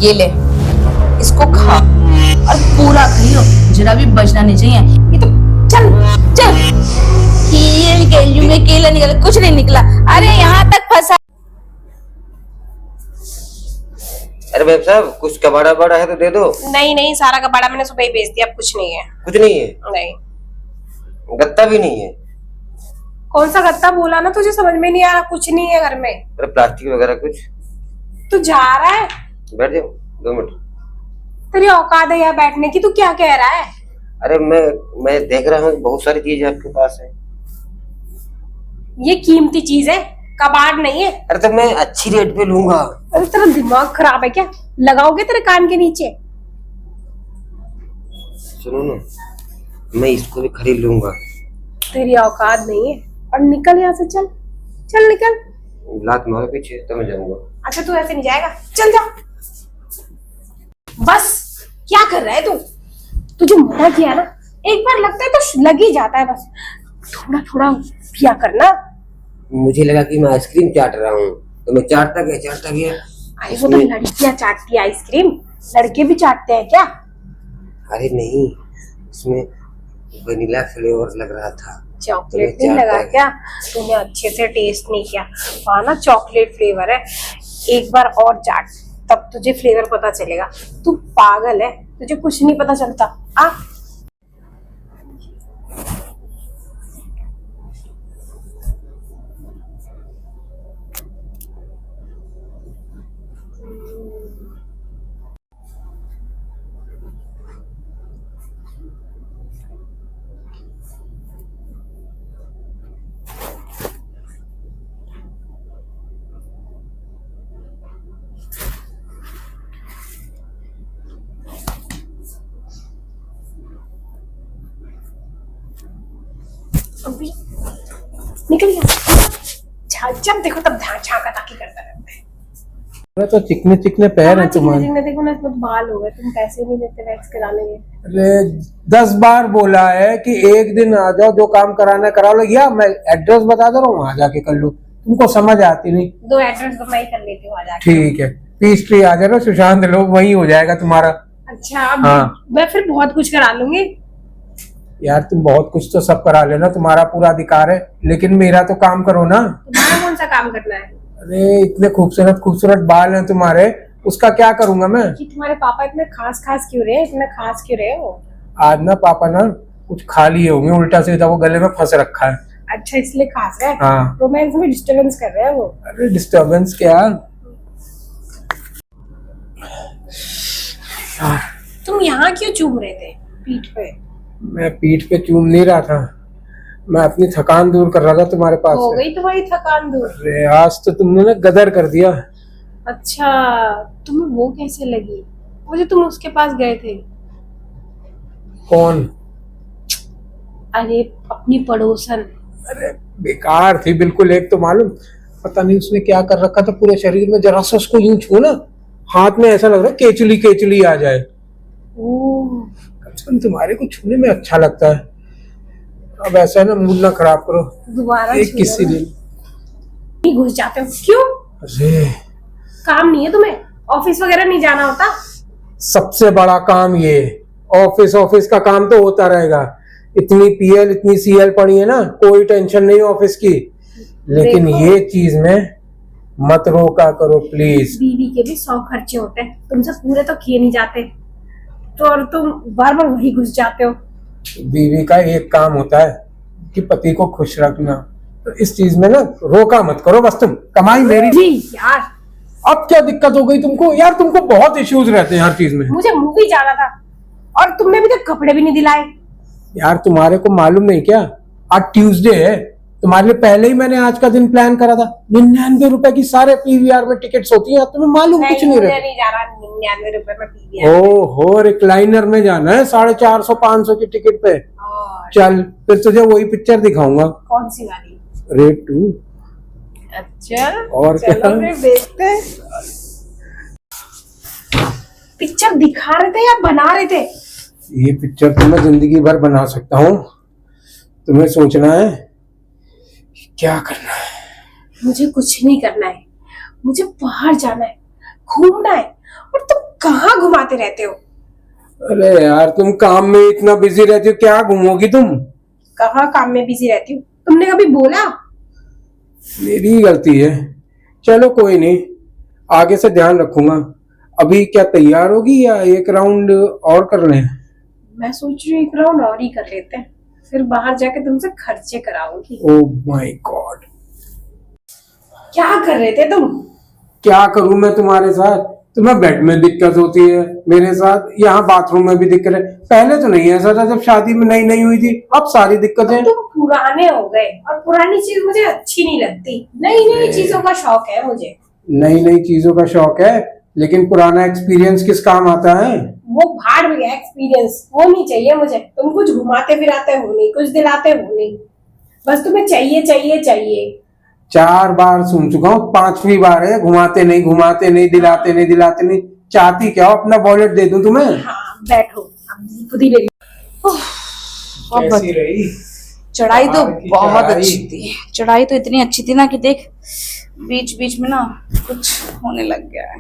ये ले, इसको खा और पूरा खाइयो, जरा भी बचना नहीं चाहिए। ये तो चल चल, केला निकला, कुछ नहीं निकला। अरे यहाँ तक फंसा। अरे भाई साहब, कुछ कबाड़ा बड़ा है तो दे दो। नहीं नहीं, सारा कबाड़ा मैंने सुबह ही बेच दिया, अब कुछ नहीं है। कुछ नहीं है? नहीं। गत्ता भी नहीं है? कौन सा गत्ता बोला ना, तुझे समझ में नहीं आ रहा? कुछ नहीं है घर में। अरे प्लास्टिक वगैरह कुछ? तू जा रहा है? बैठ जाओ 2 मिनट। तेरी औकात है यहाँ बैठने की? तू क्या कह रहा है? अरे मैं देख रहा हूँ बहुत सारी चीजें आपके पास है। ये कीमती चीज है, कबाड़ नहीं है। अरे तो मैं अच्छी रेट पे लूंगा। अरे तेरा दिमाग खराब है क्या? लगाओगे तेरे कान के नीचे। सुनो ना, मैं इसको भी खरीद लूंगा। तेरी औकात नहीं है, और निकल यहाँ से। चल चल निकल। लात मारो पीछे तो मैं जाऊंगा। अच्छा तू ऐसे नहीं जाएगा, चल जा। बस क्या कर रहा है तू? तुझे मना किया ना, एक बार लगता है तो लग ही जाता है। बस थोड़ा थोड़ा किया करना। मुझे लगा कि मैं आइसक्रीम चाट रहा हूँ, तो मैं चाटता गया। अरे वो तो लड़कियां चाटती है आइसक्रीम, लड़के भी चाटते हैं क्या? अरे नहीं, इसमें वनीला फ्लेवर लग रहा था। चॉकलेट नहीं लगा क्या? तूने अच्छे से टेस्ट नहीं किया। वहाँ ना चॉकलेट फ्लेवर है, एक बार और चाट, तब तुझे फ्लेवर पता चलेगा। तू पागल है, तुझे कुछ नहीं पता चलता। आ अभी निकल गया। जब देखो तब ध्यान झांका ताकी करता रहता है। तो चिकने चिकने पैर हैं तुम्हारे। चिकने देखो ना, इसमें बाल हो गए। तुम पैसे नहीं देते वैक्स कराने के। अरे 10 बार बोला है कि एक दिन आ जाओ, जो काम कराना करा लो, या मैं एड्रेस बता दे रहा हूँ, वहां जाके कर लो। तुमको समझ आती नहीं। 2 एड्रेस तो मैं ही कर लेती हूँ, आ जाके। ठीक है, पीस ट्री आ जाना, सुशांत लोग वही हो जाएगा तुम्हारा। अच्छा हाँ। मैं फिर बहुत कुछ करा लूंगी। यार तुम बहुत कुछ तो सब करा लेना, तुम्हारा पूरा अधिकार है, लेकिन मेरा तो काम करो ना। तुम्हारा कौन सा काम करना है? अरे इतने खूबसूरत खूबसूरत बाल हैं तुम्हारे, उसका क्या करूंगा मैं? कि तुम्हारे पापा इतने खास क्यों रहे? इतने खास क्यों रहे वो? आज ना पापा ना कुछ खा लिए होंगे उल्टा सीधा, वो गले में फंस रखा है। अच्छा इसलिए खास है? हाँ। रोमांस में डिस्टर्बेंस कर रहे हैं वो। अरे डिस्टर्बेंस क्या? तुम यहाँ क्यों चूम रहे थे पीठ पे? मैं पीठ पे चूम नहीं रहा था, मैं अपनी थकान दूर कर रहा था तुम्हारे पास हो से। गई तुम्हारी थकान दूर? अरे आज तो तुमने ना गदर कर दिया। अच्छा तुम्हें वो कैसे लगी, वो जो तुम उसके पास गए थे? कौन? अरे अपनी पड़ोसन। अरे बेकार थी बिल्कुल। एक तो मालूम, पता नहीं उसने क्या कर रखा था पूरे शरीर में, जरा सा उसको यूं छू ना, हाथ में ऐसा लग रहा है केचुली केचुली आ जाए। ओह कम से कम तुम्हारे को छूने में अच्छा लगता है। अब ऐसा है ना, मूड ना खराब करो। दोबारा एक किसी दिन नहीं घुस जाते हो क्यों? अरे काम नहीं है तुम्हें? ऑफिस वगैरह नहीं जाना होता? सबसे बड़ा काम ये, ऑफिस का काम तो होता रहेगा। इतनी पीएल इतनी सीएल पड़ी है ना, कोई टेंशन नहीं ऑफिस की, लेकिन ये चीज में मत रोका करो प्लीज। बीवी के भी 100 खर्चे होते हैं, तुमसे पूरे तो किए नहीं जाते, तो और तुम बार बार वही घुस जाते हो। बीवी का एक काम होता है कि पति को खुश रखना, तो इस चीज में ना रोका मत करो। बस तुम कमाई मेरी। जी यार अब क्या दिक्कत हो गई तुमको? यार तुमको बहुत इश्यूज रहते हैं हर चीज में। मुझे मूवी जाना था और तुमने अभी तक कपड़े भी नहीं दिलाए। यार तुम्हारे को मालूम नहीं क्या, आज ट्यूसडे है, तुम्हारे लिए पहले ही मैंने आज का दिन प्लान करा था। 99 रुपए की सारे पीवीआर में टिकट्स होती हैं, तुम्हें मालूम कुछ नहीं रहता। नहीं जा रहा 99 रुपए में पीवीआर। ओहो, रिक्लाइनर में जाना है 450-500 की टिकट पे। चल फिर तुझे वही पिक्चर दिखाऊंगा। कौन सी वाली? रेड 2। अच्छा और क्या? फिर देखते हैं। पिक्चर दिखा रहे थे या बना रहे थे? ये पिक्चर तो मैं जिंदगी भर बना सकता हूँ, तुम्हें सोचना है क्या करना है। मुझे कुछ नहीं करना है, मुझे बाहर जाना है, घूमना है, और तुम कहाँ घुमाते रहते हो? अरे यार तुम काम में इतना बिजी रहती हो, क्या घूमोगी तुम? कहाँ काम में बिजी रहती हूँ? तुमने कभी बोला? मेरी ही गलती है। चलो कोई नहीं, आगे से ध्यान रखूंगा। अभी क्या तैयार होगी या एक राउंड और कर लें? मैं सोच रही हूँ एक राउंड और ही कर लेते हैं, फिर बाहर जाके तुमसे खर्चे कराऊंगी। ओह माय गॉड, क्या कर रहे थे तुम? क्या करूं मैं तुम्हारे साथ? तुम्हें बेड में दिक्कत होती है, मेरे साथ यहाँ बाथरूम में भी दिक्कत है। पहले तो नहीं ऐसा था, जब शादी में नई नई हुई थी, अब सारी दिक्कतें। तुम पुराने हो गए और पुरानी चीज मुझे अच्छी नहीं लगती। नई नई चीजों का शौक है मुझे। नई नई चीजों का शौक है, लेकिन पुराना एक्सपीरियंस किस काम आता है? वो भाड़ में गया एक्सपीरियंस, वो नहीं चाहिए मुझे। तुम कुछ घुमाते फिराते हो नहीं, कुछ दिलाते हो नहीं, बस तुम्हें चाहिए चाहिए चाहिए। 4 बार सुन चुका हूँ, 5वीं बार है। घुमाते नहीं, घुमाते नहीं, दिलाते नहीं, दिलाते नहीं। चाहती क्या हो? अपना वॉलेट दे दूं तुम्हें? हाँ बैठो, अब खुद ही ले लो। कैसी रही चढ़ाई तो पहाड़ की बहुत चढ़ाई? अच्छी थी। चढ़ाई तो इतनी अच्छी थी ना कि देख बीच बीच में ना कुछ होने लग गया है।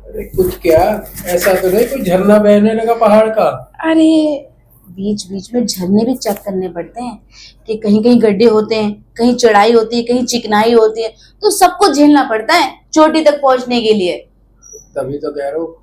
अरे कुछ क्या, ऐसा तो नहीं कोई झरना बहने लगा पहाड़ का? अरे बीच बीच में झरने भी चेक करने पड़ते हैं कि कहीं कहीं गड्ढे होते हैं, कहीं चढ़ाई होती है, कहीं चिकनाई होती है, तो सबको झेलना पड़ता है चोटी तक पहुंचने के लिए। तभी तो कह रहा हूँ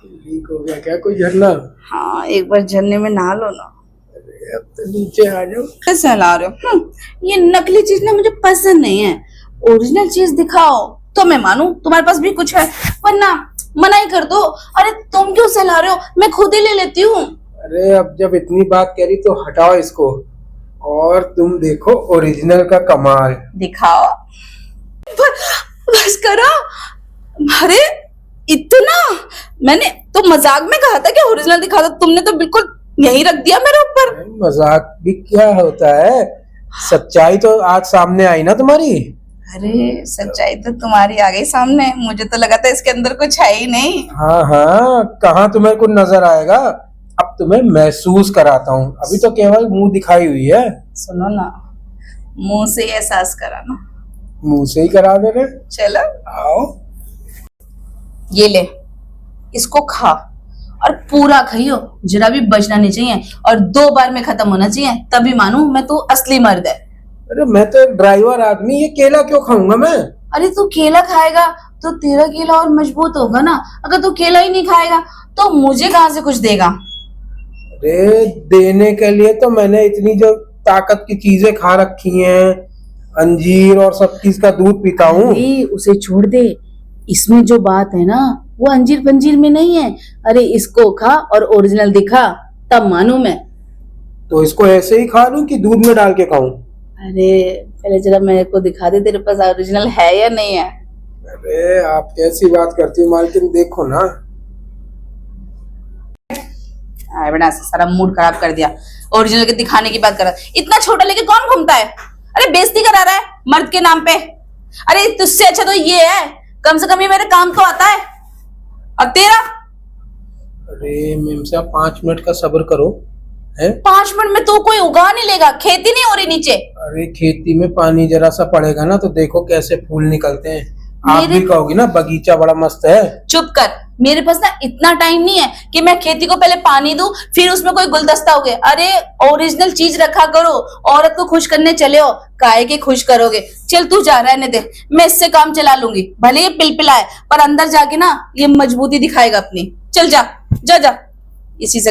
लीक हो गया क्या कोई झरना? हाँ, एक बार झरने में नहा लो ना। अरे अब तो नीचे आ जाओ। कैसे हिला रहे हो? ये नकली चीज ना मुझे पसंद नहीं है। ओरिजिनल चीज दिखाओ तो मैं मानूं तुम्हारे पास भी कुछ है, वरना मना ही कर दो। अरे तुम क्यों सहला रहे हो, मैं खुद ही ले लेती हूँ। अरे अब जब इतनी बात करी तो हटाओ इसको और तुम देखो ओरिजिनल का कमाल। दिखाओ। बस करो। अरे इतना, मैंने तो मजाक में कहा था कि ओरिजिनल दिखा दो, तुमने तो बिल्कुल यही रख दिया मेरे ऊपर। मजाक भी क्या होता है, सच्चाई तो आज सामने आई ना तुम्हारी। अरे सच्चाई तो तुम्हारी आ गई सामने, मुझे तो लगा था इसके अंदर कुछ है ही नहीं। हाँ हाँ, कहाँ तुम्हें कुछ नजर आएगा, अब तुम्हें महसूस कराता हूँ। अभी तो केवल मुंह दिखाई हुई है। सुनो ना, मुंह से ही एहसास कराना। मुंह से ही करा दे रहे। चलो आओ। ये ले, इसको खा और पूरा खाइयो, जरा भी बचना नहीं चाहिए, और 2 बार में खत्म होना चाहिए, तभी मानूं मैं तू असली मर्द है। अरे मैं तो एक ड्राइवर आदमी, ये केला क्यों खाऊंगा मैं? अरे तू केला खाएगा तो तेरा केला और मजबूत होगा ना। अगर तू केला ही नहीं खाएगा तो मुझे कहां से कुछ देगा? अरे देने के लिए तो मैंने इतनी जो ताकत की चीजें खा रखी हैं, अंजीर और सब चीज का दूध पीता हूँ। अरे उसे छोड़ दे, इसमें जो बात है ना वो अंजीर पंजीर में नहीं है। अरे इसको खा और ओरिजिनल दिखा, तब मानू मैं। तो इसको ऐसे ही खा लूं कि दूध में डाल के खाऊं? अरे पहले जरा मेरे को दिखा दे तेरे पास ओरिजिनल है या नहीं है। अरे आप कैसी बात करती हो मालकिन, देखो ना। अरे बेटा सारा मूड खराब कर दिया, ओरिजिनल के दिखाने की बात कर रहा है। इतना छोटा लेके कौन घूमता है? अरे बेइज्जती करा रहा है मर्द के नाम पे। अरे तुझसे अच्छा तो ये है, कम से कम ये मेरे काम तो आता है। और तेरा? अरे मेम साहब 5 मिनट का सब्र करो। है 5 मिनट में तो कोई उगा नहीं लेगा, खेती नहीं हो रही नीचे। अरे खेती में पानी जरा सा पड़ेगा ना तो देखो कैसे फूल निकलते हैं। आप भी कहोगी ना बगीचा बड़ा मस्त है। चुप कर, मेरे पास ना इतना टाइम नहीं है कि मैं खेती को पहले पानी दूं फिर उसमें कोई गुलदस्ता हो गया। अरे ओरिजिनल चीज रखा करो, औरत को खुश करने चले हो, काहे के खुश करोगे। चल तू जा, रहने दे, मैं इससे काम चला लूंगी। भले ये पिलपिला है पर अंदर जाके ना ये मजबूती दिखाएगा अपनी। चल जा जा जा, इसी से